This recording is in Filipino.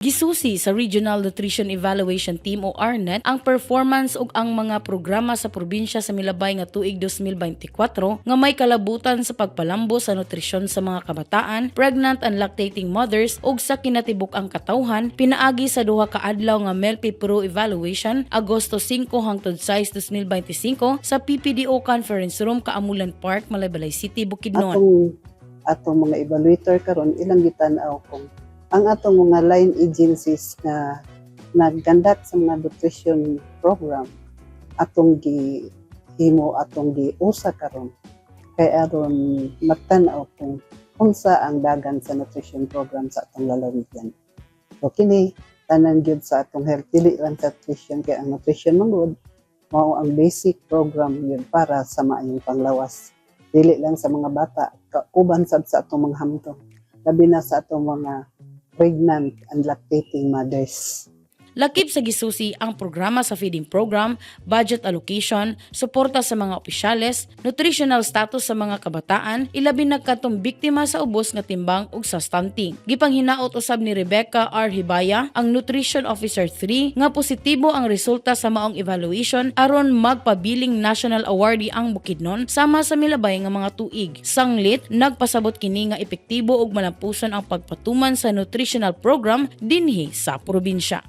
Gisusi sa Regional Nutrition Evaluation Team o RNET ang performance ug ang mga programa sa probinsya sa milabay nga tuig 2024 nga may kalabutan sa pagpalambo sa nutrisyon sa mga kabataan, pregnant and lactating mothers ug sa kinatibuk-ang katawhan pinaagi sa duha ka adlaw nga MELPI Pro Evaluation Agosto 5 hangtod 6, 2025 sa PPDO Conference Room Kaamulan Park, Malaybalay City, Bukidnon. Atong mga evaluator karon ilang gitan-aw kung ang atong mga line agencies na nag-conduct sa mga nutrition program atong gihimo atong giusa karon kay aron magtan-aw kung unsa ang dagan sa nutrition program sa atong lalawigan. So kini tanan gyud sa atong health, dili lang sa nutrition kay ang nutrition manggod mao ang basic program yun para sa maayong panglawas. Dili lang sa mga bata, kauban sad sa atong mga hamtong, labi na sa atong mga pregnant and lactating mothers. Lakip sa gisusi ang programa sa feeding program, budget allocation, suporta sa mga opisyales, nutritional status sa mga kabataan, ilabi na katong biktima sa ubos nga timbang ug sa stunting. Gipanghinaot usab ni Rebecca R. Hibaya, ang Nutrition Officer 3, nga positibo ang resulta sa maong evaluation aron magpabiling national awardee ang Bukidnon sama sa milabay nga mga tuig. Sanglit, nagpasabot kini nga epektibo ug malampuson ang pagpatuman sa nutritional program dinhi sa probinsya.